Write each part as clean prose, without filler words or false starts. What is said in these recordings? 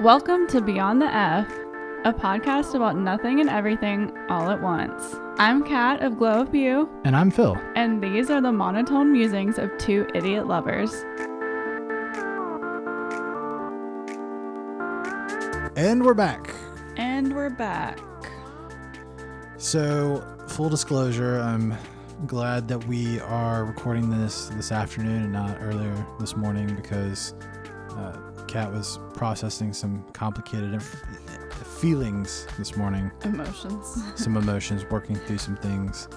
Welcome to Beyond the F, a podcast about nothing and everything all at once. I'm Kat of Glow of View. And I'm Phil. And these are the monotone musings of two idiot lovers. And we're back. And we're back. So, full disclosure, I'm glad that we are recording this afternoon and not earlier this morning because Kat was processing some complicated feelings this morning. Emotions. Some emotions, working through some things.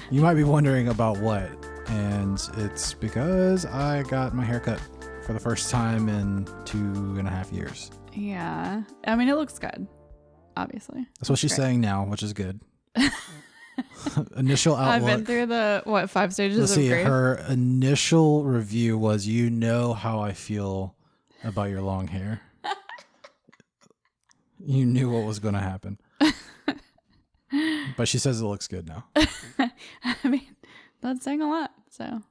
You might be wondering about what, and it's because I got my hair cut for the first time in 2.5 years. Yeah. I mean, it looks good, obviously. That's what she's saying now, which is good. Initial outlook. I've been through the, 5 stages Let's of see, grief? her initial review was, you know how I feel about your long hair. You knew what was going to happen. But she says it looks good now. I mean, that's saying a lot. So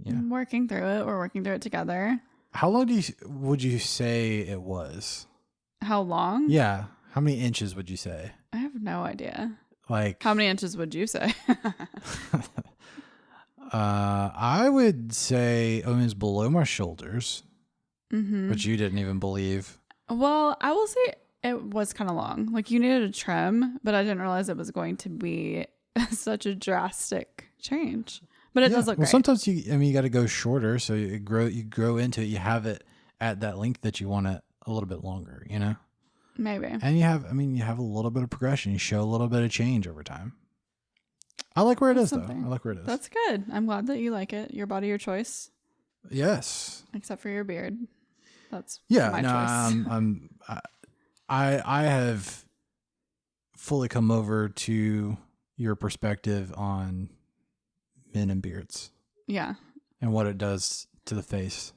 Yeah. I'm working through it. We're working through it together. How long would you say it was? How long? Yeah. How many inches would you say? I have no idea. Like, How many inches would you say? I would say it was below my shoulders, which you didn't even believe. Well, I will say it was kind of long. Like, you needed a trim, but I didn't realize it was going to be such a drastic change. But it does look great. Sometimes you got to go shorter, so you grow into it. You have it at that length that you want it a little bit longer, you know? Maybe. And you have a little bit of progression. You show a little bit of change over time. I like where it is, though. I like where it is. That's good. I'm glad that you like it. Your body, your choice. Yes. Except for your beard. That's my choice. I have fully come over to your perspective on men and beards. Yeah. And what it does to the face.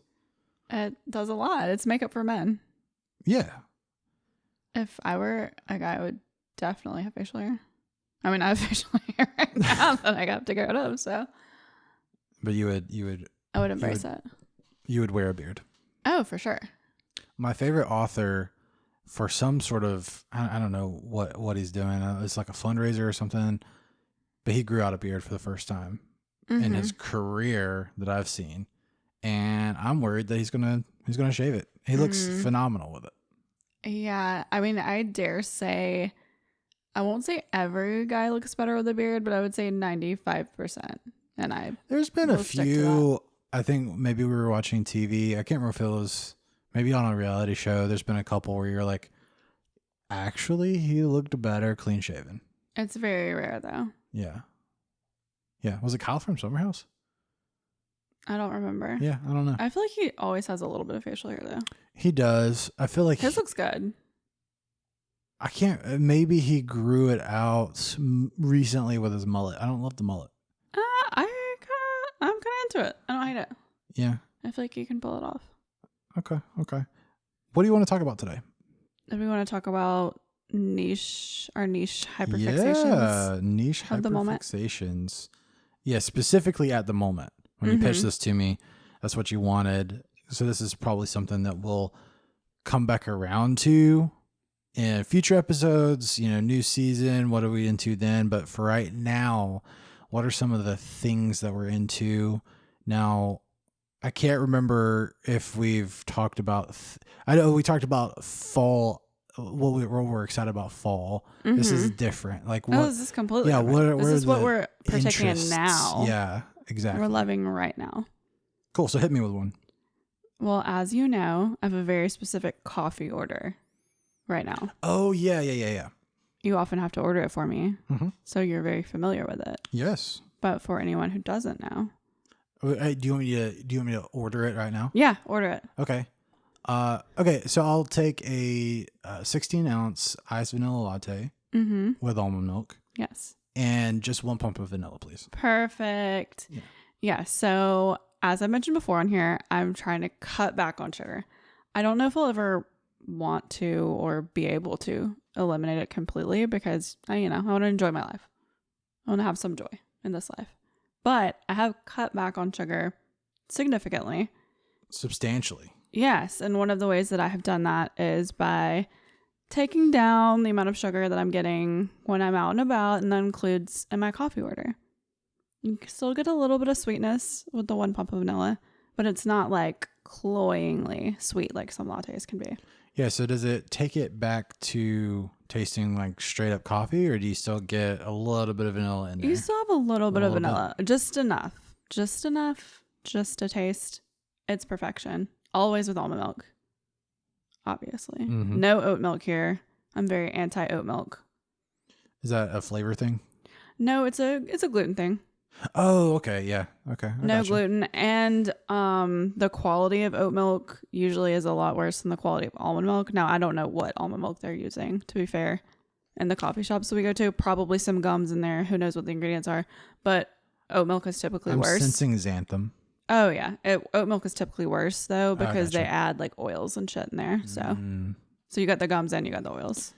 It does a lot. It's makeup for men. Yeah. If I were a guy, I would definitely have facial hair. I mean, I have facial hair right now that I got to get rid of, so. But you would. I would embrace it. You would wear a beard. Oh, for sure. My favorite author, for some sort of, I don't know what he's doing. It's like a fundraiser or something. But he grew out a beard for the first time in his career that I've seen, and I'm worried that he's gonna shave it. He looks phenomenal with it. Yeah, I mean, I dare say, I won't say every guy looks better with a beard, but I would say 95%. And there's been a few. I think maybe we were watching TV. I can't remember if it was maybe on a reality show. There's been a couple where you're like, actually, he looked better clean shaven. It's very rare, though. Yeah. Yeah. Was it Kyle from Summer House? I don't remember. Yeah, I don't know. I feel like he always has a little bit of facial hair, though. He does. I feel like his looks good. I can't. Maybe he grew it out recently with his mullet. I don't love the mullet. I'm kind of into it. I don't hate it. Yeah. I feel like you can pull it off. Okay. What do you want to talk about today? Do we want to talk about our niche hyperfixations? Yeah, niche hyperfixations. Yeah, specifically at the moment. When you pitched this to me, that's what you wanted. So this is probably something that we'll come back around to in future episodes, new season, what are we into then? But for right now, what are some of the things that we're into? Now, I can't remember if we've talked about, I know we talked about fall, what we're excited about fall. This is different. Like, what? Oh, this is completely different. This is what we're partaking in now. Yeah, exactly. We're loving right now. Cool. So hit me with one. Well, as you know, I have a very specific coffee order right now. Oh, yeah. You often have to order it for me. So you're very familiar with it. Yes. But for anyone who doesn't know. Do you want me to order it right now? Yeah, order it. Okay. Okay, so I'll take a 16-ounce iced vanilla latte with almond milk. Yes. And just 1 pump of vanilla, please. Perfect. Yeah, so as I mentioned before on here, I'm trying to cut back on sugar. I don't know if I'll ever want to or be able to eliminate it completely because I want to enjoy my life. I want to have some joy in this life. But I have cut back on sugar significantly. Substantially. Yes. And one of the ways that I have done that is by taking down the amount of sugar that I'm getting when I'm out and about, and that includes in my coffee order. You can still get a little bit of sweetness with the 1 pump of vanilla, but it's not like cloyingly sweet like some lattes can be. Yeah, so does it take it back to tasting like straight up coffee, or do you still get a little bit of vanilla in there? You still have a little bit of vanilla. Just enough to taste. It's perfection. Always with almond milk, obviously. Mm-hmm. No oat milk here. I'm very anti oat milk. Is that a flavor thing? No, it's a gluten thing. Oh, okay. Yeah. Okay. No gluten. And the quality of oat milk usually is a lot worse than the quality of almond milk. Now, I don't know what almond milk they're using, to be fair. In the coffee shops that we go to, probably some gums in there. Who knows what the ingredients are. But oat milk is typically worse. I'm sensing xanthan. Oh, yeah. Oat milk is typically worse, though, because they add like oils and shit in there. So you got the gums and you got the oils.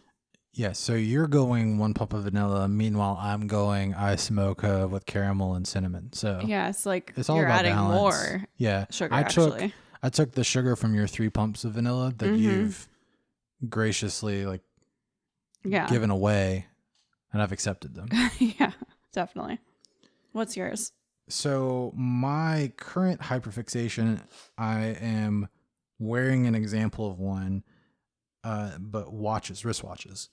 Yeah, so you're going 1 pump of vanilla. Meanwhile, I'm going ice mocha with caramel and cinnamon. So yeah, it's like it's all you're about adding balance. more sugar, actually. I took the sugar from your 3 pumps of vanilla that you've graciously given away, and I've accepted them. Yeah, definitely. What's yours? So my current hyperfixation, I am wearing an example of one, but wristwatches.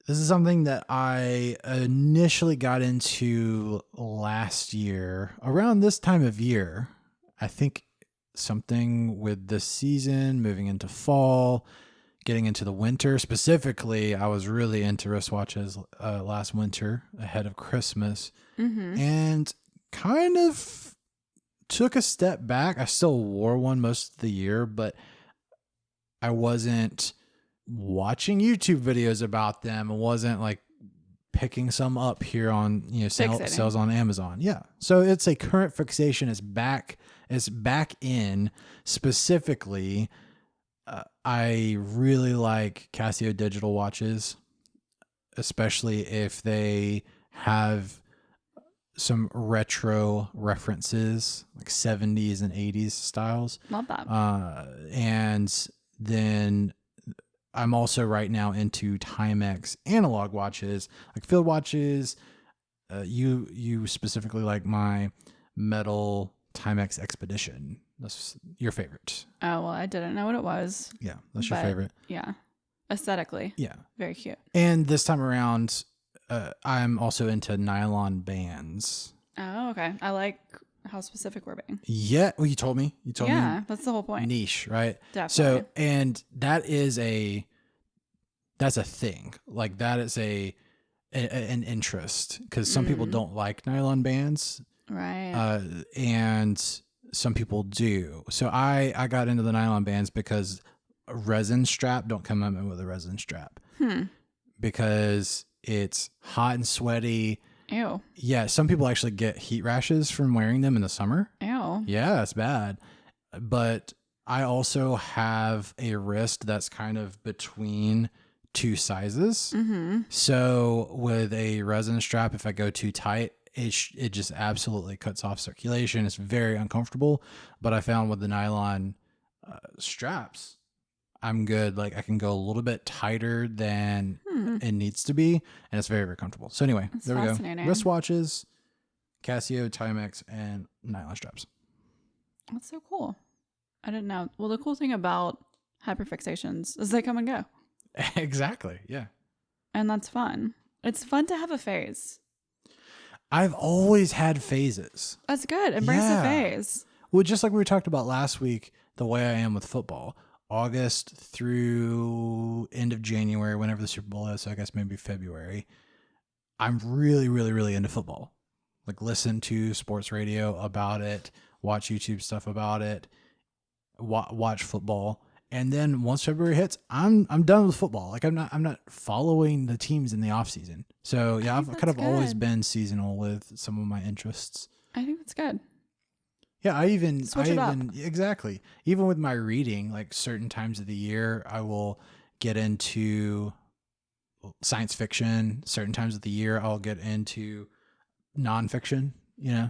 This is something that I initially got into last year, around this time of year. I think something with the season, moving into fall, getting into the winter. Specifically, I was really into wristwatches last winter ahead of Christmas, and kind of took a step back. I still wore one most of the year, but I wasn't watching YouTube videos about them. I wasn't like picking some up here on sales on Amazon. Yeah. So it's a current fixation. It's back in. Specifically, I really like Casio digital watches, especially if they have some retro references, like 70s and 80s styles. Love that. And then I'm also right now into Timex analog watches, like field watches. You specifically like my metal Timex Expedition. That's your favorite. Oh, well, I didn't know what it was. Yeah, that's your favorite. Yeah. Aesthetically. Yeah. Very cute. And this time around, I'm also into nylon bands. Oh, okay. I like how specific we're being. Yeah. Well, you told me. Yeah, that's the whole point. Niche, right? Definitely. So, and that's a thing. Like that is an interest, because some people don't like nylon bands. Right. And some people do. So I got into the nylon bands because a resin strap, don't come in with a resin strap. Because it's hot and sweaty. Ew. Yeah, some people actually get heat rashes from wearing them in the summer. Ew. Yeah, it's bad. But I also have a wrist that's kind of between two sizes. So with a resin strap, if I go too tight, it just absolutely cuts off circulation. It's very uncomfortable. But I found with the nylon straps, I'm good. Like I can go a little bit tighter than it needs to be, and it's very, very comfortable. So anyway, there we go. Wristwatches, Casio, Timex, and nylon straps. That's so cool. I didn't know. Well, the cool thing about hyperfixations is they come and go. Exactly. Yeah. And that's fun. It's fun to have a phase. I've always had phases. That's good. Embrace the phase. Well, just like we talked about last week, the way I am with football, August through end of January, whenever the Super Bowl is, so I guess maybe February, I'm really, really, really into football. Like listen to sports radio about it, watch YouTube stuff about it, watch football. And then once February hits, I'm done with football. Like I'm not following the teams in the off season. So yeah, I've kind of always been seasonal with some of my interests. I think that's good. Yeah, I even exactly. Even with my reading, like certain times of the year, I will get into science fiction. Certain times of the year, I'll get into nonfiction.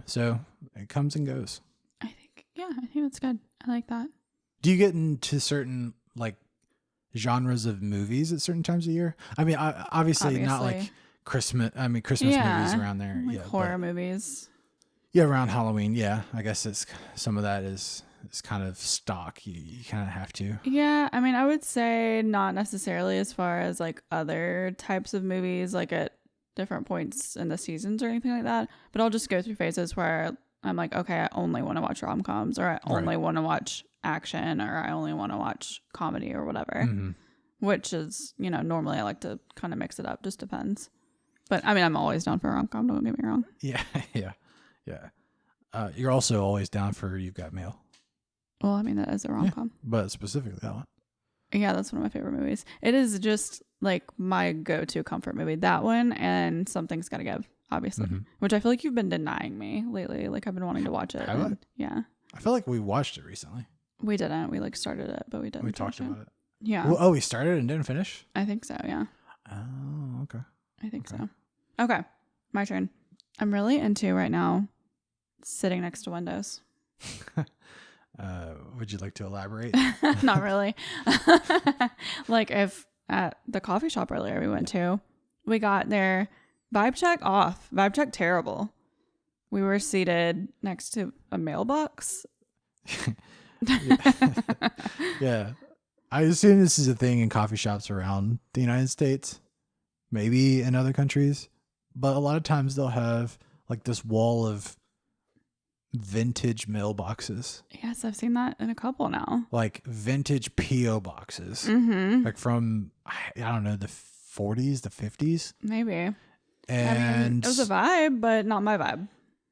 So it comes and goes. I think that's good. I like that. Do you get into certain like genres of movies at certain times of year? I mean, obviously not like Christmas. I mean, Christmas movies around there. Like horror movies. Yeah, around Halloween. Yeah, I guess it's some of that is kind of stock. You kind of have to. Yeah, I mean, I would say not necessarily as far as like other types of movies, like at different points in the seasons or anything like that. But I'll just go through phases where I'm like, okay, I only want to watch rom-coms, or I only want to watch action, or I only want to watch comedy or whatever. Mm-hmm. Which is, normally I like to kind of mix it up. Just depends. But I mean, I'm always down for a rom-com. Don't get me wrong. Yeah, yeah. Yeah. You're also always down for You've Got Mail. Well, I mean, that is a rom-com. Yeah, but specifically that one. Yeah, that's one of my favorite movies. It is just like my go-to comfort movie. That one and Something's Gotta Give, obviously. Mm-hmm. Which I feel like you've been denying me lately. Like I've been wanting to watch it. Have I? Yeah. I feel like we watched it recently. We didn't. We like started it, but we didn't. We talked about it. Yeah. Well, we started and didn't finish? I think so, yeah. Oh, okay. I think so. Okay. My turn. I'm really into right now sitting next to windows. Would you like to elaborate? Not really. Like if at the coffee shop earlier we went to, we got there, vibe check off, vibe check terrible. We were seated next to a mailbox. Yeah. I assume this is a thing in coffee shops around the United States, maybe in other countries, but a lot of times they'll have like this wall of vintage mailboxes. Yes, I've seen that in a couple now. Like vintage P.O. boxes. Mm-hmm. Like from, I don't know, the 40s, the 50s? Maybe. And I mean, it was a vibe, but not my vibe.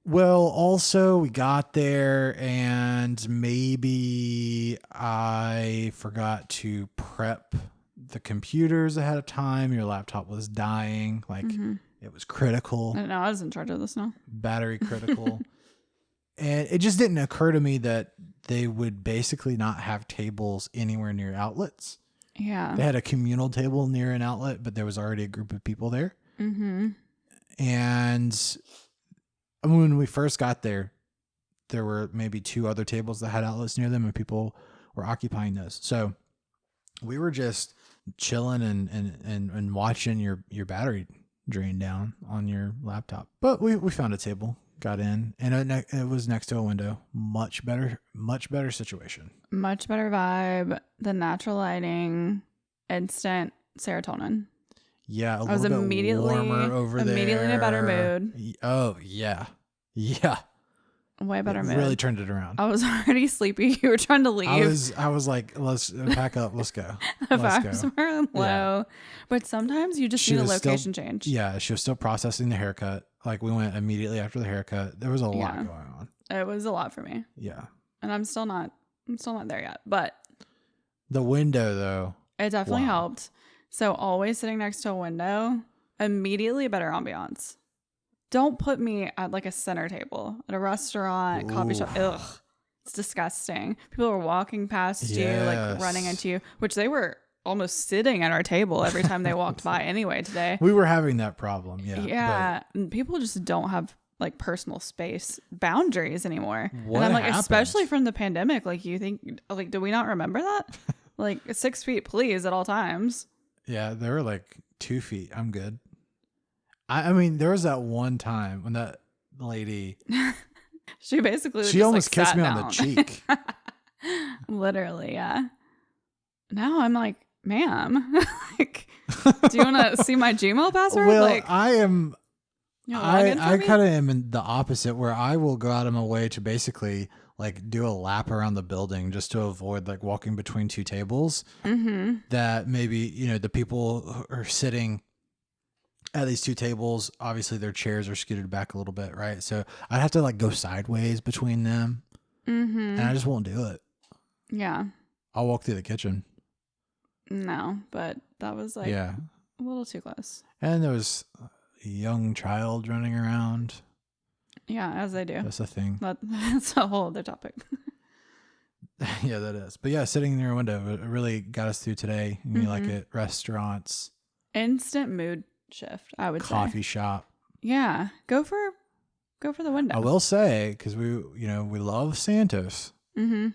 Well, also we got there and maybe I forgot to prep the computers ahead of time. Your laptop was dying. Like it was critical. I don't know. I was in charge of this now. Battery critical. And it just didn't occur to me that they would basically not have tables anywhere near outlets. Yeah. They had a communal table near an outlet, but there was already a group of people there. Mm-hmm. And when we first got there, there were maybe 2 other tables that had outlets near them and people were occupying those. So we were just chilling and watching your battery drain down on your laptop. But we found a table, got in, and it was next to a window. Much better situation. Much better vibe, the natural lighting, instant serotonin. Yeah, I was immediately warmer over there. Immediately in a better mood. Oh, yeah. Yeah. Way better mood. Really turned it around. I was already sleepy. You were trying to leave. I was like, let's pack up. Let's go. The vibes were low. Yeah. But sometimes you just need a location change. Yeah, she was still processing the haircut. Like we went immediately after the haircut. There was a lot going on. It was a lot for me. Yeah. And I'm still not there yet. But the window though. It definitely helped. So always sitting next to a window, immediately a better ambiance. Don't put me at like a center table at a restaurant, coffee shop. Ugh, it's disgusting. People were walking past you, like running into you, which they were almost sitting at our table every time they walked by anyway today. We were having that problem. Yeah. Yeah. And people just don't have like personal space boundaries anymore. And I'm like, especially from the pandemic, like you think, like, do we not remember that? Like 6 feet, please, at all times. Yeah, they were like 2 feet. I'm good. I mean, there was that one time when that lady... she basically she almost kissed me on the cheek. Literally, yeah. Now I'm like, ma'am, like, do you want to see my Gmail password? Well, like, I am... I kind of am in the opposite, where I will go out of my way to basically like do a lap around the building just to avoid like walking between 2 tables. Mm-hmm. That maybe, the people who are sitting at these 2 tables, obviously their chairs are scooted back a little bit, right? So I'd have to like go sideways between them. Mm-hmm. And I just won't do it. Yeah. I'll walk through the kitchen. No, but that was like a little too close. And there was a young child running around. Yeah, as they do. That's the thing. That's a whole other topic. Yeah, that is. But yeah, sitting near a window, it really got us through today. And you like it. Restaurants. Instant mood shift, I would say. Coffee shop. Yeah. Go for the window. I will say, because we love Santos. Mm-hmm.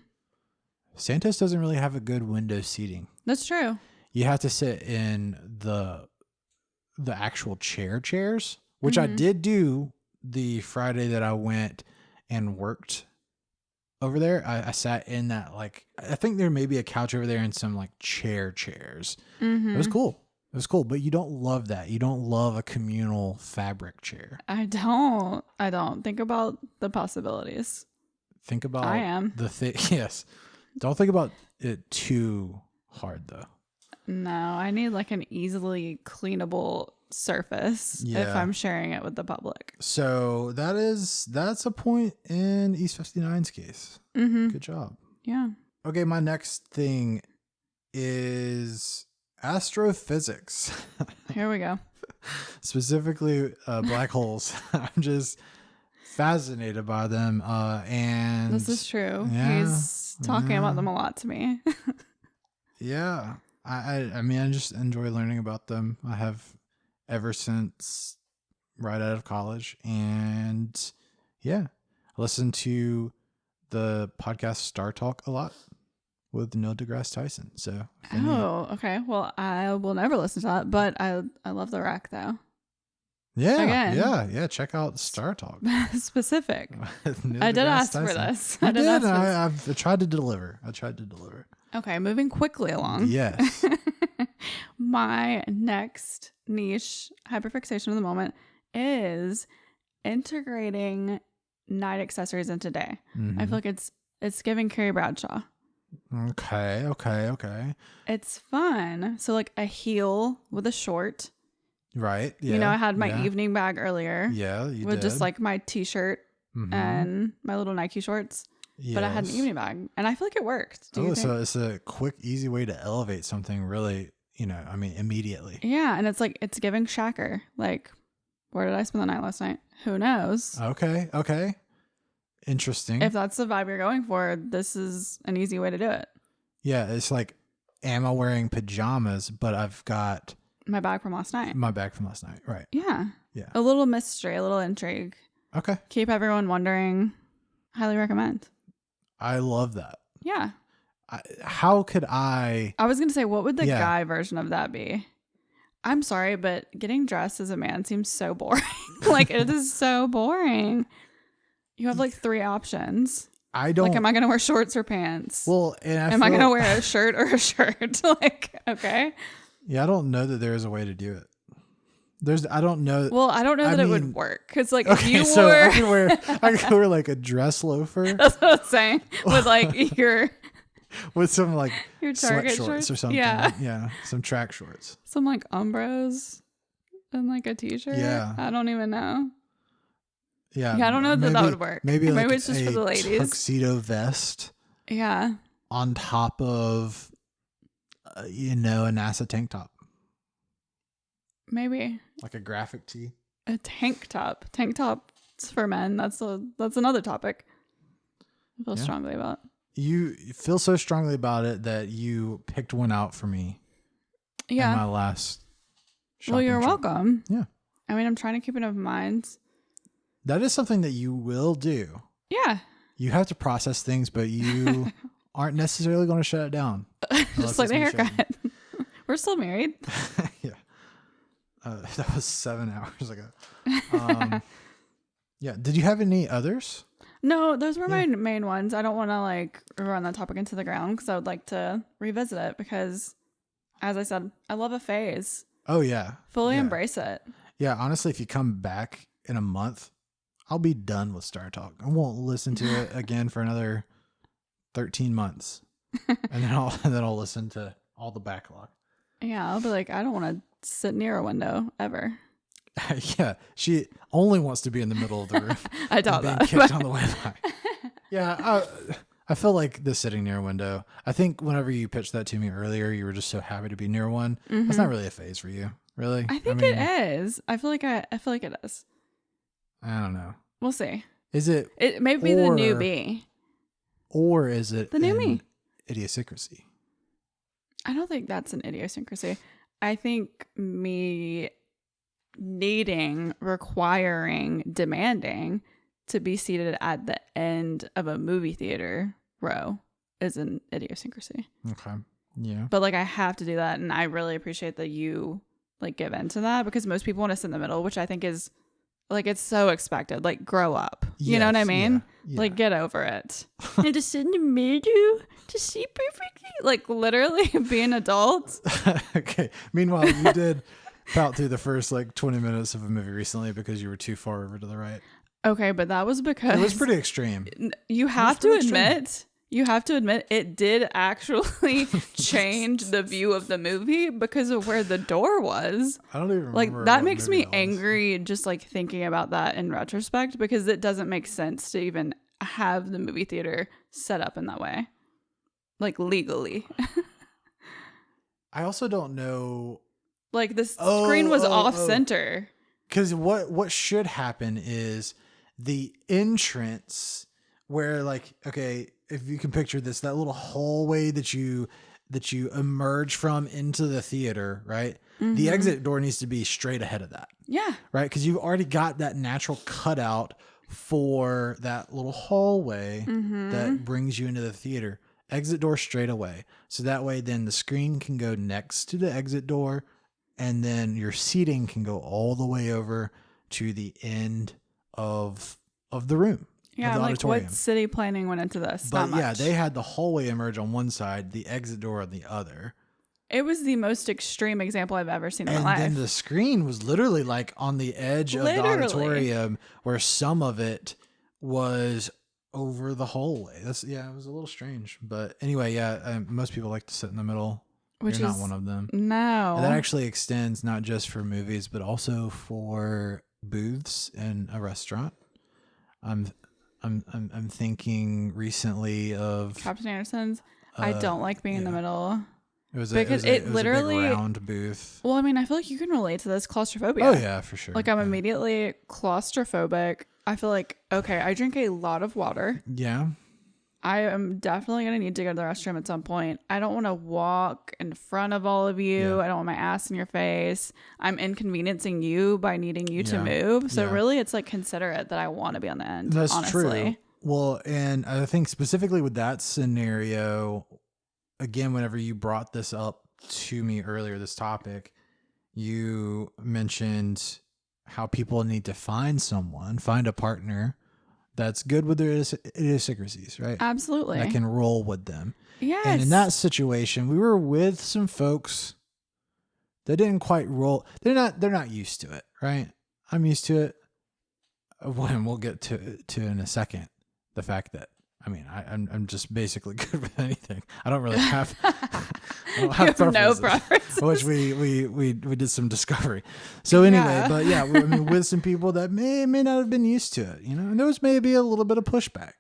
Santos doesn't really have a good window seating. That's true. You have to sit in the actual chairs, which I did do the Friday that I went and worked over there. I sat in that, like, I think there may be a couch over there and some like chairs. It was cool. It was cool, but you don't love that. You don't love a communal fabric chair. I don't. Think about the possibilities. Think about I am. the thing. Yes. Don't think about it too hard though. No, I need like an easily cleanable surface if I'm sharing it with the public. So that's a point in East 59's case. Good job. Yeah. Okay, my next thing is astrophysics. Here we go. Specifically black holes. I'm just fascinated by them. And this is true. Yeah, He's talking about them a lot to me. Yeah. I mean, I just enjoy learning about them. I have ever since right out of college. And yeah, I listen to the podcast Star Talk a lot with Neil deGrasse Tyson. So okay. Well, I will never listen to that, but I love the rack though. Yeah. Again. Yeah. Check out Star Talk. Specific. I did ask for this. I tried to deliver. Okay, moving quickly along. Yes. My next niche hyperfixation of the moment is integrating night accessories into day. I feel like it's giving Carrie Bradshaw. Okay. It's fun. So like a heel with a short. Right. Yeah. You know, I had my evening bag earlier. Yeah, you with did. just like my t-shirt and my little Nike shorts. Yes. But I had an evening bag, and I feel like it worked. So it's a quick, easy way to elevate something really, immediately. Yeah, and it's like, it's giving Shacker. Like, where did I spend the night last night? Who knows? Okay. Interesting. If that's the vibe you're going for, this is an easy way to do it. Yeah, it's like, am I wearing pajamas, but I've got... my bag from last night. Right. Yeah. Yeah. A little mystery, a little intrigue. Okay. Keep everyone wondering. Highly recommend. I love that. Yeah. How could I was going to say, what would the guy version of that be? I'm sorry, but getting dressed as a man seems so boring. Like, it is so boring. You have like 3 options. I don't... Like, am I going to wear shorts or pants? Well, and am I going to wear a shirt or a shirt? Like, okay. Yeah, I don't know that there is a way to do it. I don't know. Well, I don't know that it would work. Because, like, okay, if you so wore... I could wear, like, a dress loafer. That's what I'm saying. With, like, your... with some, like, your Target sweat shorts or something. Yeah. Some track shorts. Some, like, Umbros and, like, a t-shirt. Yeah. I don't even know. Yeah. I don't know that would work. Maybe like it's just for the ladies. Tuxedo vest. Yeah. On top of, a NASA tank top. Maybe. Like a graphic tee. A tank top. Tank tops for men. That's another topic. I feel strongly about. You feel so strongly about it that you picked one out for me. Yeah. In my last shopping Well, you're trip. welcome. Yeah. I mean, I'm trying to keep it in mind. That is something that you will do. Yeah. You have to process things, but you aren't necessarily going to shut it down. Just like the haircut. We're still married. Yeah. That was 7 hours ago. Yeah. Did you have any others? No, those were my main ones. I don't want to like run that topic into the ground because I would like to revisit it because, as I said, I love a phase. Oh, yeah. Fully embrace it. Yeah. Honestly, if you come back in a month, I'll be done with Star Talk. I won't listen to it again for another 13 months. And then I'll listen to all the backlog. Yeah, I'll be like, I don't want to sit near a window ever. Yeah, she only wants to be in the middle of the room. I doubt that. Being kicked on the way by. Yeah, I feel like the sitting near a window. I think whenever you pitched that to me earlier, you were just so happy to be near one. Mm-hmm. That's not really a phase for you, really. I think it is. I feel like it is. I don't know. We'll see. Is it? It may be the new me. Or is it the new me? Idiosyncrasy. I don't think that's an idiosyncrasy. I think me needing, requiring, demanding to be seated at the end of a movie theater row is an idiosyncrasy. Okay. Yeah. But like I have to do that, and I really appreciate that you like give into that, because most people want to sit in the middle, which I think is like it's so expected. Like grow up. You know what I mean? Yeah. Like get over it. And to sit in the middle to see perfectly. Like literally be an adult. Okay. Meanwhile, you did pout through the first like 20 minutes of a movie recently because you were too far over to the right. Okay, but that was because it was pretty extreme. You have to admit it did actually change the view of the movie because of where the door was. I don't even like remember that makes me angry just like thinking about that in retrospect, because it doesn't make sense to even have the movie theater set up in that way, like legally. I also don't know. Like the screen was off center. Because what should happen is the entrance where like, okay, if you can picture this, that little hallway that you emerge from into the theater, right? Mm-hmm. The exit door needs to be straight ahead of that. Yeah. Right? Because you've already got that natural cutout for that little hallway that brings you into the theater. Exit door straight away. So that way then the screen can go next to the exit door, and then your seating can go all the way over to the end of the room. Yeah, like what city planning went into this? But yeah, they had the hallway emerge on one side, the exit door on the other. It was the most extreme example I've ever seen in my life. And then the screen was literally like on the edge of the auditorium, where some of it was over the hallway. It was a little strange. But anyway, most people like to sit in the middle. Which You're not one of them. No. And that actually extends not just for movies, but also for booths in a restaurant. I'm thinking recently of Captain Anderson's. I don't like being in the middle. It was a big round booth. Well, I mean, I feel like you can relate to this claustrophobia. Oh yeah, for sure. Like I'm immediately claustrophobic. I feel like, okay, I drink a lot of water. Yeah. I am definitely going to need to go to the restroom at some point. I don't want to walk in front of all of you. I don't want my ass in your face. I'm inconveniencing you by needing you to move. So really, it's like considerate that I want to be on the end. That's honestly. True. Well, and I think specifically with that scenario, again, whenever you brought this up to me earlier, this topic, you mentioned how people need to find a partner that's good with their idiosyncrasies, right? Absolutely. That can roll with them. Yes. And in that situation, we were with some folks that didn't quite roll. They're not used to it, right? I'm used to it. When we'll get to in a second, the fact that I'm just basically good with anything. I don't really have. I don't have no preferences. Which we did some discovery. So anyway, but yeah, with some people that may not have been used to it, and there was maybe a little bit of pushback.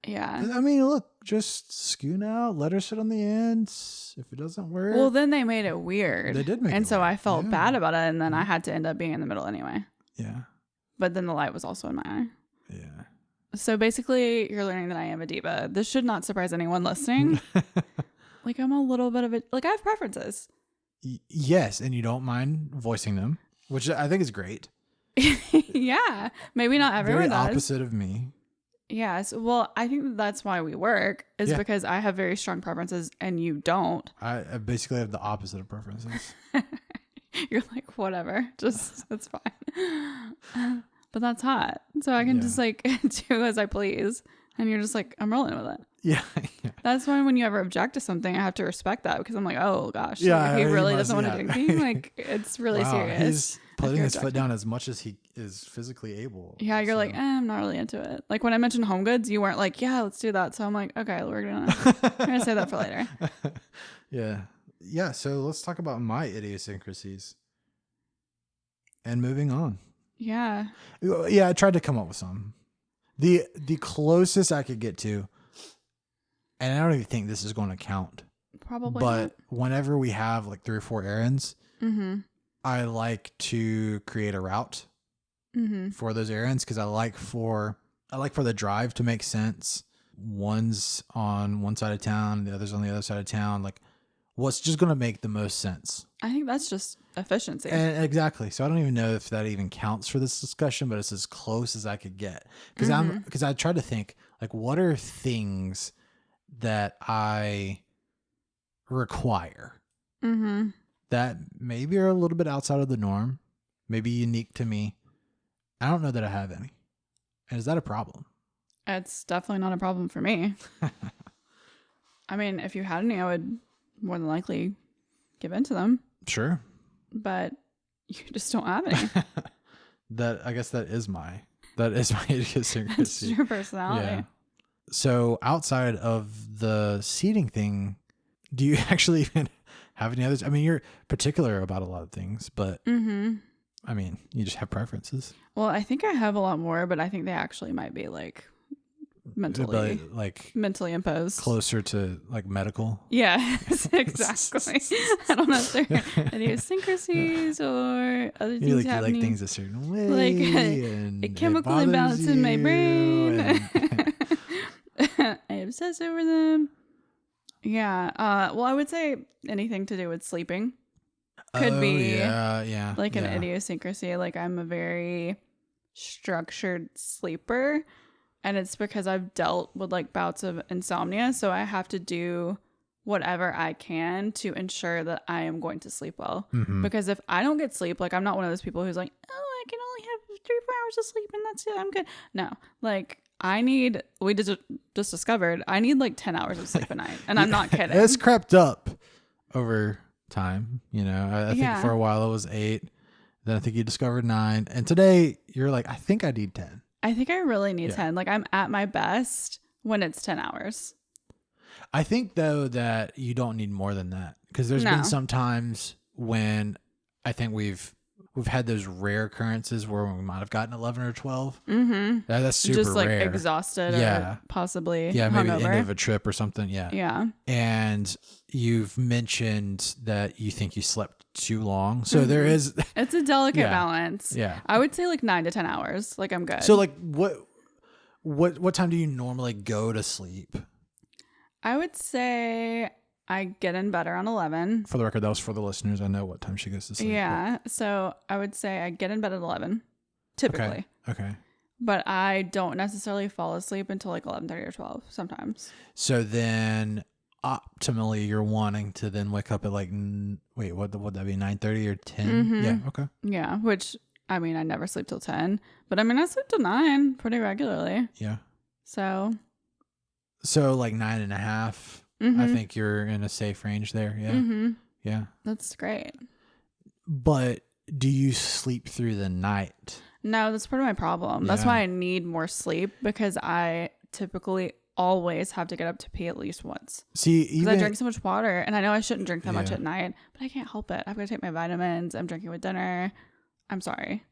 Yeah. Look, just scoot out, let her sit on the ends. If it doesn't work. Well, then they made it weird. They did make it weird. And so I felt bad about it, and then I had to end up being in the middle anyway. Yeah. But then the light was also in my eye. Yeah. So basically, you're learning that I am a diva. This should not surprise anyone listening. Like, I'm a little bit of a... Like, I have preferences. Yes, and you don't mind voicing them, which I think is great. Yeah. Maybe not everyone does. Very opposite of me. Yes. Well, I think that's why we work, is because I have very strong preferences and you don't. I basically have the opposite of preferences. You're like, whatever. Just, it's fine. But that's hot. So I can just like do as I please. And you're just like, I'm rolling with it. Yeah. That's why when you ever object to something, I have to respect that, because I'm like, oh gosh. Like, he really doesn't want to do anything. Like, it's really serious. He's putting his foot down as much as he is physically able. Yeah. You're like, I'm not really into it. Like when I mentioned Home Goods, you weren't like, yeah, let's do that. So I'm like, okay, we're going to say that for later. Yeah. Yeah. So let's talk about my idiosyncrasies. And moving on. Yeah. Yeah, I tried to come up with some. The closest I could get to, and I don't even think this is going to count. Probably but not. Whenever we have like 3 or 4 errands, I like to create a route for those errands, because I like for the drive to make sense. One's on one side of town, the other's on the other side of town. Like, what's just going to make the most sense? I think that's just efficiency. And exactly. So I don't even know if that even counts for this discussion, but it's as close as I could get. Because I tried to think, like, what are things that I require Mm-hmm. that maybe are a little bit outside of the norm, maybe unique to me. I don't know that I have any. And is that a problem? It's definitely not a problem for me. I mean, if you had any, I would more than likely give in to them. Sure. But you just don't have any. I guess that is my idiosyncrasy. It's your personality. Yeah. So outside of the seating thing, do you actually even have any others? I mean, you're particular about a lot of things, but I mean, you just have preferences. Well, I think I have a lot more, but I think they actually might be like mentally imposed, closer to like medical. Yeah, exactly. I don't know if they're idiosyncrasies or other things happening. You like things a certain way, like a chemical imbalance in my brain. I obsess over them. Yeah. Well, I would say anything to do with sleeping could be like an idiosyncrasy. Like I'm a very structured sleeper, and it's because I've dealt with like bouts of insomnia, so I have to do whatever I can to ensure that I am going to sleep well. Because if I don't get sleep, like I'm not one of those people who's like, oh, I can only have 3-4 hours of sleep and that's it, I'm good. No, like we just discovered I need like 10 hours of sleep a night, and I'm not kidding. It's crept up over time, you know. I think for a while it was 8, then I think you discovered 9, and today you're like, I think I need 10. I think I really need 10. Like I'm at my best when it's 10 hours. I think though that you don't need more than that, because there's been some times when I think we've had those rare occurrences where we might have gotten 11 or 12. That's super just like rare. Exhausted or possibly maybe hungover. the end of a trip or something. Yeah. And you've mentioned that you think you slept too long, so there is it's a delicate balance. Yeah, I would say like 9 to 10 hours. Like I'm good. So like what time do you normally go to sleep? I would say I get in bed around 11. For the record, that was for the listeners. I know what time she goes to sleep. Yeah. So I would say I get in bed at 11, typically. Okay. But I don't necessarily fall asleep until like 11:30 or 12 sometimes. So then optimally you're wanting to then wake up at like, what would that be, 9:30 or 10? Yeah. Okay. Yeah. Which, I mean, I never sleep till 10. But I mean, I sleep till 9 pretty regularly. Yeah. So like 9.5. I think you're in a safe range there. Yeah. Yeah. That's great. But do you sleep through the night? No, that's part of my problem. That's why I need more sleep, because I typically always have to get up to pee at least once. See, because I drink so much water, and I know I shouldn't drink that much at night, but I can't help it. I've got to take my vitamins. I'm drinking with dinner. I'm sorry.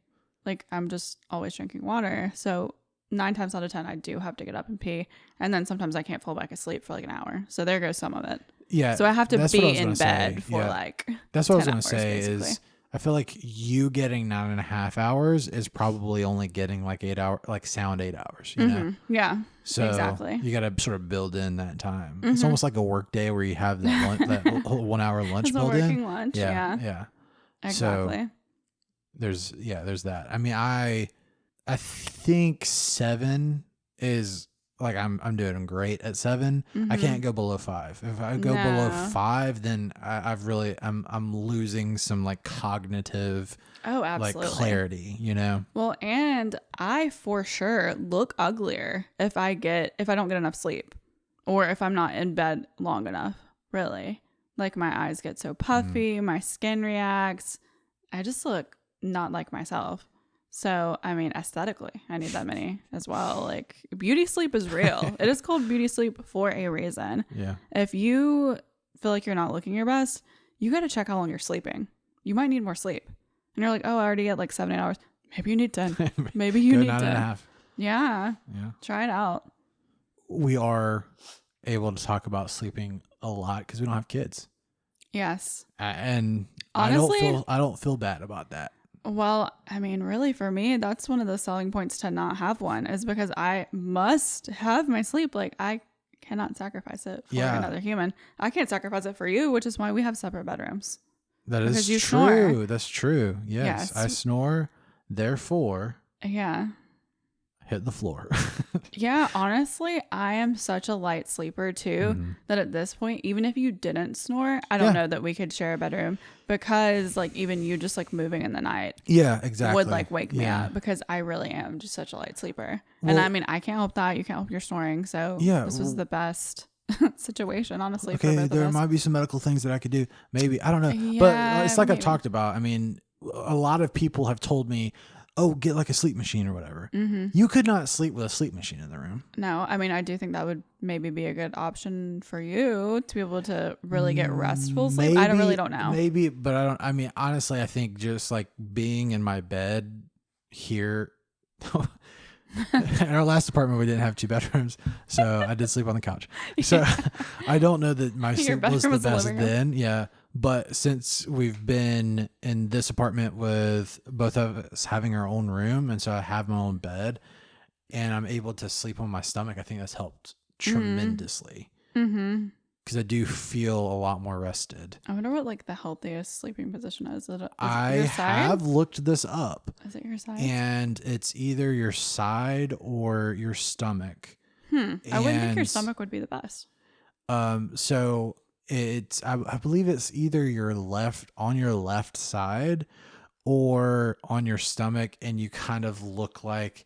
Like, I'm just always drinking water. So 9 times out of 10, I do have to get up and pee. And then sometimes I can't fall back asleep for like an hour. So there goes some of it. Yeah. So I have to be in bed for like That's what I was going to say basically. Is I feel like you getting 9.5 hours is probably only getting like 8 hour, like sound 8 hours, you know? Yeah. So exactly. You got to sort of build in that time. It's almost like a work day where you have that 1 hour lunch built in. Working lunch. Yeah. Exactly. So there's that. I mean, I think 7 is like I'm doing great at 7. I can't go below 5. If I go below 5, then I'm losing some like cognitive like clarity, you know? Well, and I for sure look uglier if I don't get enough sleep, or if I'm not in bed long enough, really. Like my eyes get so puffy, my skin reacts. I just look not like myself. So, I mean, aesthetically, I need that many as well. Like, beauty sleep is real. It is called beauty sleep for a reason. Yeah. If you feel like you're not looking your best, you got to check how long you're sleeping. You might need more sleep. And you're like, oh, I already get like 7 hours. Maybe you need 10. Maybe you need 10. Yeah. Try it out. We are able to talk about sleeping a lot because we don't have kids. Yes. And honestly, I don't feel bad about that. Well, I mean, really, for me, that's one of the selling points to not have one, is because I must have my sleep. Like, I cannot sacrifice it for another human. I can't sacrifice it for you, which is why we have separate bedrooms. That is true. Snore. That's true. Yes. I snore. Therefore, yeah, hit the floor. Yeah, honestly, I am such a light sleeper too that at this point, even if you didn't snore, I don't know that we could share a bedroom, because like even you just like moving in the night Yeah, exactly. would like wake me up, because I really am just such a light sleeper. And I mean, I can't help that. You can't help your snoring. So this was the best situation, honestly. Okay, for both there of us. might be some medical things that I could do. Maybe. I don't know. Yeah, but it's like I've maybe. talked about. I mean, a lot of people have told me, oh, get like a sleep machine or whatever. You could not sleep with a sleep machine in the room. No, I mean, I do think that would maybe be a good option for you to be able to really get restful sleep. I really don't know. Maybe, but I don't. I mean, honestly, I think just like being in my bed here. In our last apartment, we didn't have 2 bedrooms, so I did sleep on the couch. So I don't know that my sleep was the best then. Yeah. But since we've been in this apartment with both of us having our own room, and so I have my own bed and I'm able to sleep on my stomach, I think that's helped tremendously. Because I do feel a lot more rested. I wonder what like the healthiest sleeping position is. Is it I your side? have looked this up. Is it your side? And it's either your side or your stomach. I wouldn't think your stomach would be the best. So it's I believe it's either your left side or on your stomach, and you kind of look like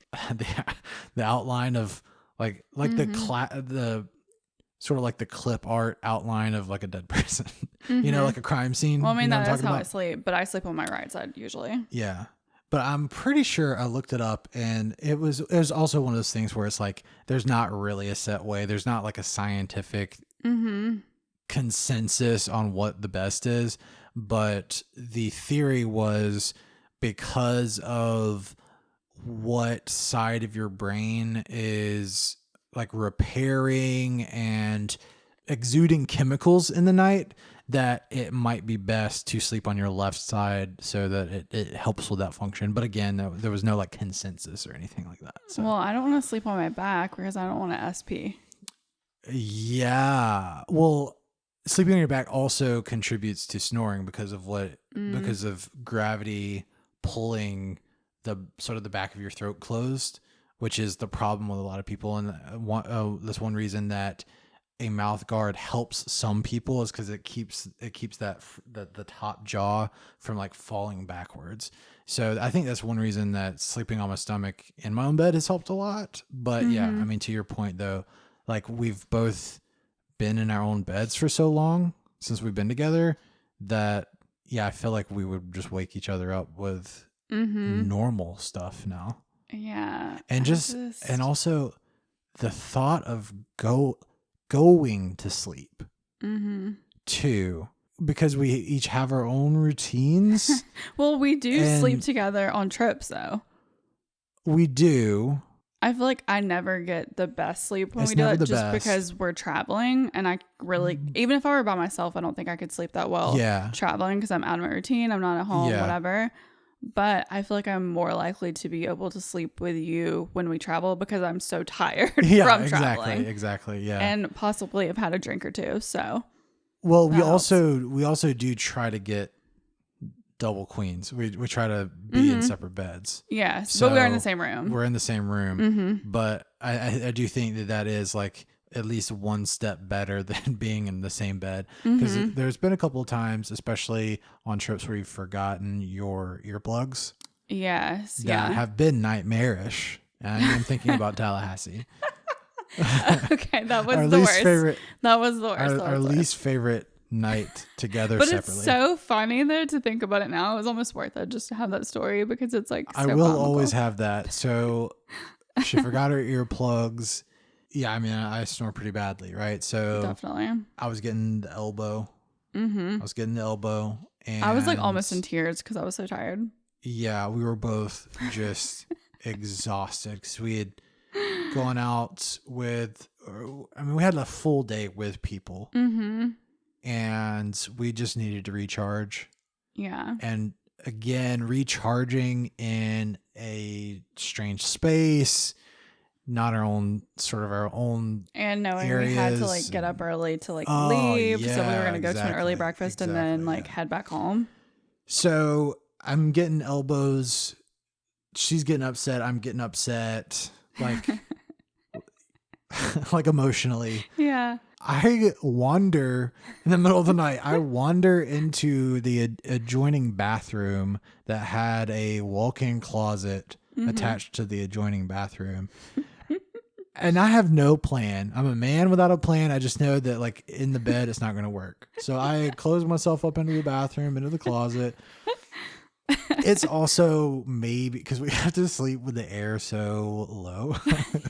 the outline of like the sort of like the clip art outline of like a dead person. You know, like a crime scene. Well, I mean, you know that is how I sleep, but I sleep on my right side usually. Yeah. But I'm pretty sure I looked it up, and it was also one of those things where it's like there's not really a set way. There's not like a scientific consensus on what the best is, but the theory was because of what side of your brain is like repairing and exuding chemicals in the night, that it might be best to sleep on your left side so that it helps with that function. But again, there was no like consensus or anything like that. So. Well, I don't want to sleep on my back because I don't want to SP. Yeah. Well, sleeping on your back also contributes to snoring because of because of gravity pulling the sort of the back of your throat closed, which is the problem with a lot of people. And that's one reason that a mouth guard helps some people, is because it keeps the top jaw from like falling backwards. So I think that's one reason that sleeping on my stomach in my own bed has helped a lot. But yeah, I mean, to your point though, like we've both been in our own beds for so long since we've been together that yeah, I feel like we would just wake each other up with normal stuff now. Yeah. And and also the thought of going to sleep too, because we each have our own routines. Well, we do sleep together on trips though. We do. I feel like I never get the best sleep when we do it, just because we're traveling, and I really, even if I were by myself, I don't think I could sleep that well traveling, because I'm out of my routine, I'm not at home, whatever. But I feel like I'm more likely to be able to sleep with you when we travel because I'm so tired from traveling. Exactly. Yeah. And possibly have had a drink or two. So, well, we also do try to get double queens. We try to be in separate beds. Yes, so but we're in the same room. We're in the same room. But I do think that is like at least one step better than being in the same bed, because there's been a couple of times, especially on trips, where you've forgotten your earplugs. Yes. That have been nightmarish. And I'm thinking about Tallahassee. Okay, that was the worst. That was the worst. Our least favorite night together but separately. It's so funny though to think about it now. It was almost worth it just to have that story, because it's like so I will comical. Always have that. So she forgot her earplugs. Yeah, I mean, I snore pretty badly, right? So definitely, I was getting the elbow. I was getting the elbow, and I was like almost in tears because I was so tired. Yeah, we were both just exhausted because we had gone out with. I mean, we had a full day with people, and we just needed to recharge. Yeah, and again, recharging in a strange space. Not our own, and knowing areas. We had to like get up early to like leave, so we were gonna go to an early breakfast and then like head back home. So I'm getting elbows, she's getting upset, I'm getting upset. like like emotionally. Yeah. I wander in the middle of the night. I wander into the adjoining bathroom that had a walk-in closet attached to the adjoining bathroom. And I have no plan. I'm a man without a plan. I just know that like in the bed, it's not going to work. So I close myself up into the bathroom, into the closet. It's also maybe because we have to sleep with the air so low.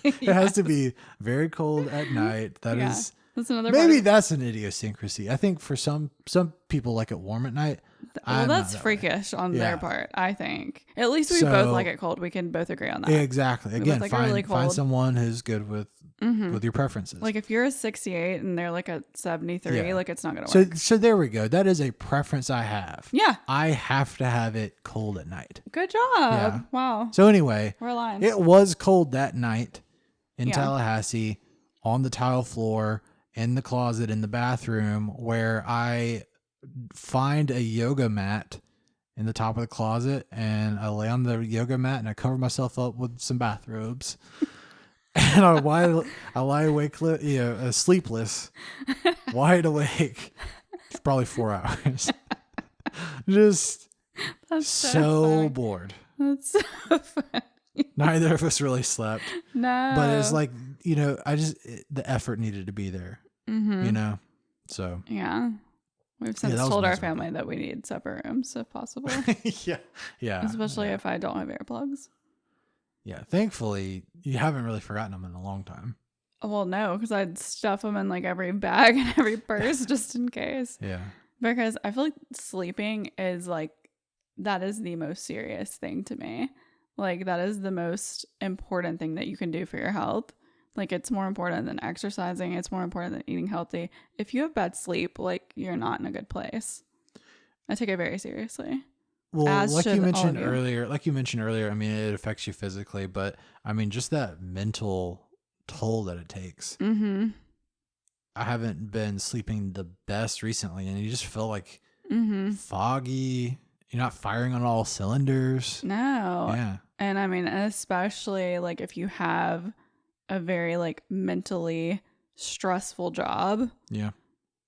It has to be very cold at night. That is that's another maybe that's an idiosyncrasy. I think for some people like it warm at night. Well, that's freakish on their part, I think. At least we both like it cold. We can both agree on that. Exactly. Again, find someone who's good with your preferences. Like if you're a 68 and they're like a 73, like it's not going to work. So there we go. That is a preference I have. Yeah. I have to have it cold at night. Good job. Yeah. Wow. So anyway, we're aligned. It was cold that night in Tallahassee on the tile floor in the closet in the bathroom where I find a yoga mat in the top of the closet and I lay on the yoga mat and I cover myself up with some bathrobes and I lie awake, sleepless, wide awake for probably 4 hours. Just so bored. That's so funny. Neither of us really slept. No. But it's like, the effort needed to be there, so. Yeah. We've since told our family that we need separate rooms if possible. Yeah. Especially if I don't have earplugs. Yeah. Thankfully, you haven't really forgotten them in a long time. Well, no, because I'd stuff them in like every bag and every purse just in case. Yeah. Because I feel like sleeping is like, that is the most serious thing to me. Like that is the most important thing that you can do for your health. Like it's more important than exercising. It's more important than eating healthy. If you have bad sleep, like you're not in a good place. I take it very seriously. Well, like you mentioned earlier, I mean, it affects you physically, but I mean, just that mental toll that it takes. Mm-hmm. I haven't been sleeping the best recently, and you just feel like foggy. You're not firing on all cylinders. No. Yeah. And I mean, especially like if you have a very like mentally stressful job. Yeah.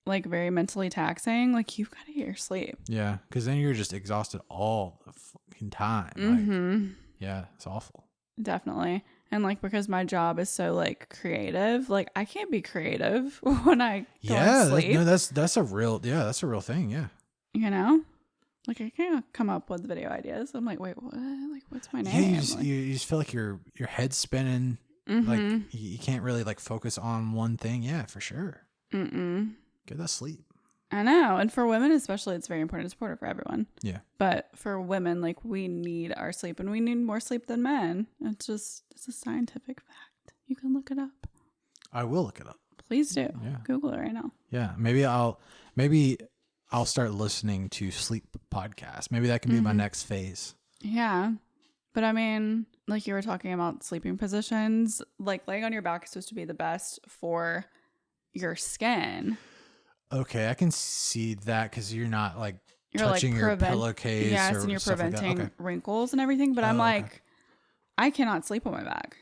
Like very mentally taxing. Like you've got to get your sleep. Yeah. Because then you're just exhausted all the fucking time. Like, yeah. It's awful. Definitely. And like because my job is so like creative, like I can't be creative when I go to sleep. That's a real thing. Yeah. You know? Like I can't come up with video ideas. I'm like, wait, what? Like, what's my name? Yeah, you just feel like your head's spinning. Like you can't really like focus on one thing. Yeah, for sure. Get that sleep. I know, and for women especially, it's very important. It's important for everyone. Yeah. But for women, like we need our sleep, and we need more sleep than men. It's a scientific fact. You can look it up. I will look it up. Please do. Yeah. Google it right now. Yeah. Maybe I'll start listening to sleep podcasts. Maybe that can be my next phase. Yeah. But I mean, like you were talking about sleeping positions, like laying on your back is supposed to be the best for your skin. Okay, I can see that because you're not like touching your pillowcase. Yes, and you're preventing wrinkles and everything. But I'm like, I cannot sleep on my back.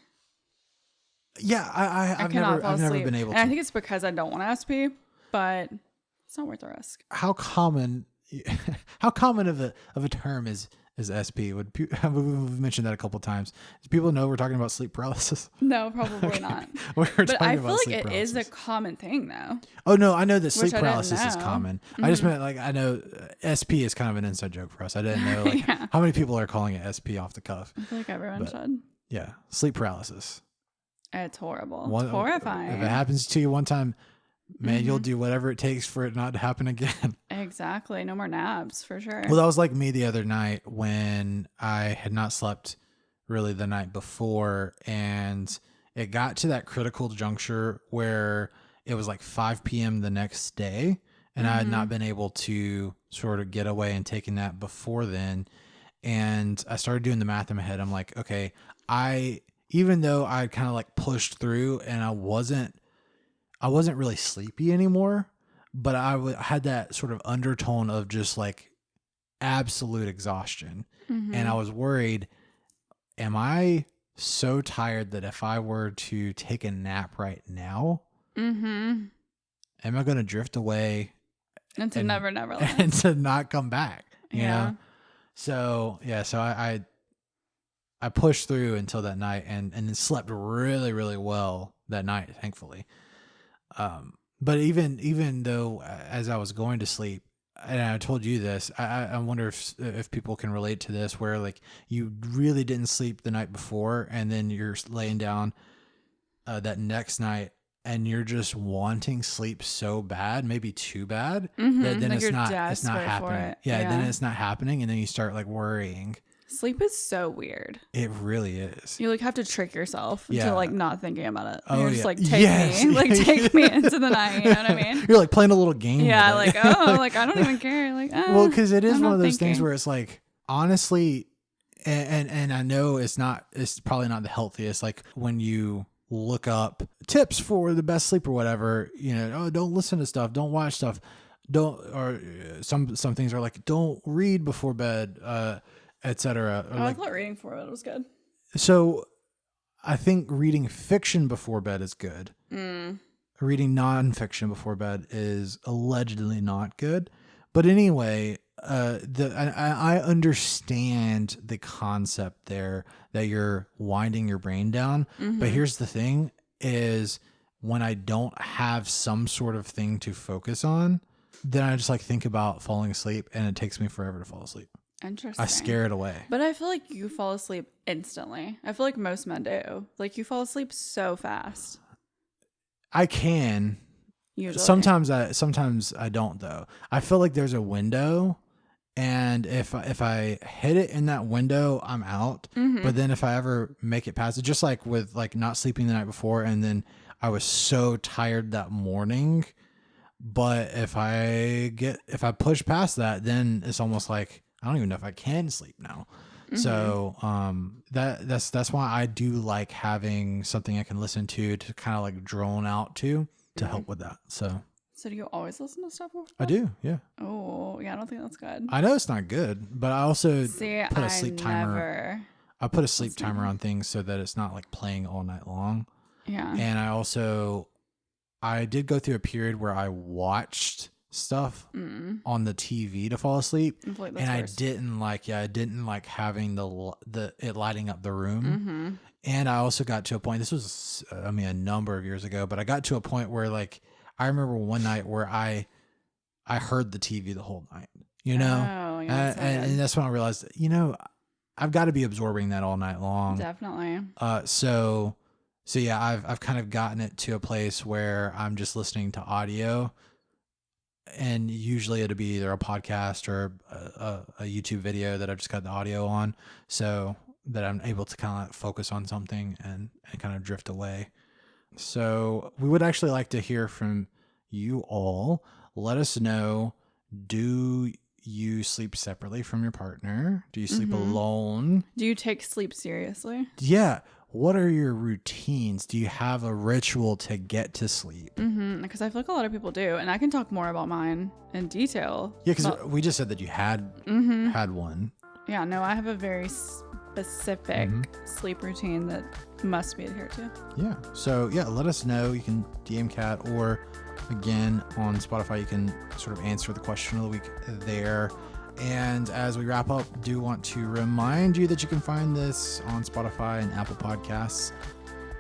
Yeah, I've never been able to. And I think it's because I don't want to SP, but it's not worth the risk. How common of a term is SP? We've mentioned that a couple of times. Do people know we're talking about sleep paralysis? No, probably not. But I feel like it is a common thing, though. Oh no, I know that sleep paralysis is common. I just meant like I know SP is kind of an inside joke for us. I didn't know like how many people are calling it SP off the cuff. I feel like everyone should. Yeah, sleep paralysis. It's horrible. It's horrifying. If it happens to you one time, man, you'll do whatever it takes for it not to happen again. Exactly. No more naps, for sure. Well, that was like me the other night when I had not slept really the night before. And it got to that critical juncture where it was like 5 p.m. the next day. And I had not been able to sort of get away and take a nap before then. And I started doing the math in my head. I'm like, okay, even though I kind of like pushed through and I wasn't really sleepy anymore, but I had that sort of undertone of just like absolute exhaustion. And I was worried, am I so tired that if I were to take a nap right now, am I going to drift away and to never and to not come back? You know? So I pushed through until that night and then slept really, really well that night, thankfully. But even though as I was going to sleep, and I told you this, I wonder if people can relate to this, where like you really didn't sleep the night before, and then you're laying down that next night, and you're just wanting sleep so bad, maybe too bad, that then like it's not happening. Then it's not happening, and then you start like worrying. Sleep is so weird. It really is. You like have to trick yourself to like not thinking about it. Oh, you're just like, take me into the night. You know what I mean? You're like playing a little game. Yeah, like, like I don't even care. Like, well, because it is one of those things where it's like, honestly, and I know it's probably not the healthiest. Like when you look up tips for the best sleep or whatever, you know, don't listen to stuff, don't watch stuff, or some things are like, don't read before bed, etc. I thought reading before bed was good. So I think reading fiction before bed is good. Reading nonfiction before bed is allegedly not good. But anyway, I understand the concept there that you're winding your brain down. But here's the thing is when I don't have some sort of thing to focus on, then I just like think about falling asleep and it takes me forever to fall asleep. Interesting. I scare it away. But I feel like you fall asleep instantly. I feel like most men do. Like you fall asleep so fast. I can. Usually. Sometimes I don't though. I feel like there's a window, and if I hit it in that window, I'm out. But then if I ever make it past it, just like with like not sleeping the night before, and then I was so tired that morning. But if I push past that, then it's almost like I don't even know if I can sleep now. So that's why I do like having something I can listen to kind of like drone out to help with that. So do you always listen to stuff? I do, yeah. Oh, yeah, I don't think that's good. I know it's not good, but I also put a sleep timer. I put a sleep timer on things so that it's not like playing all night long. Yeah. And I did go through a period where I watched stuff on the TV to fall asleep, and I didn't like having it lighting up the room. And I also got to a point, this was a number of years ago, but I got to a point where like I remember one night where I heard the TV the whole night, you know. And that's when I realized, you know, I've got to be absorbing that all night long. Definitely. So yeah, I've kind of gotten it to a place where I'm just listening to audio. And usually it'll be either a podcast or a YouTube video that I've just got the audio on, so that I'm able to kind of focus on something and kind of drift away. So we would actually like to hear from you all. Let us know, do you sleep separately from your partner? Do you sleep alone? Do you take sleep seriously? Yeah. What are your routines? Do you have a ritual to get to sleep? Because I feel like a lot of people do, and I can talk more about mine in detail. Yeah, because we just said that you had one. Yeah, no, I have a very specific sleep routine that must be adhered to. Yeah, so yeah, let us know. You can DM Kat, or again on Spotify, you can sort of answer the question of the week there. And as we wrap up, do want to remind you that you can find this on Spotify and Apple Podcasts,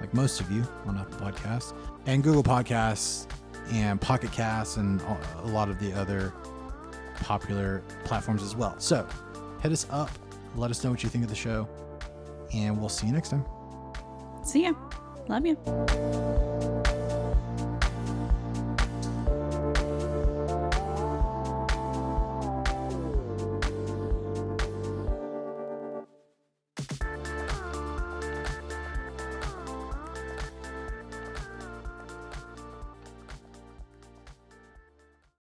like most of you on Apple Podcasts, and Google Podcasts and Pocket Casts and a lot of the other popular platforms as well. So hit us up, let us know what you think of the show, and we'll see you next time. See ya. Love you.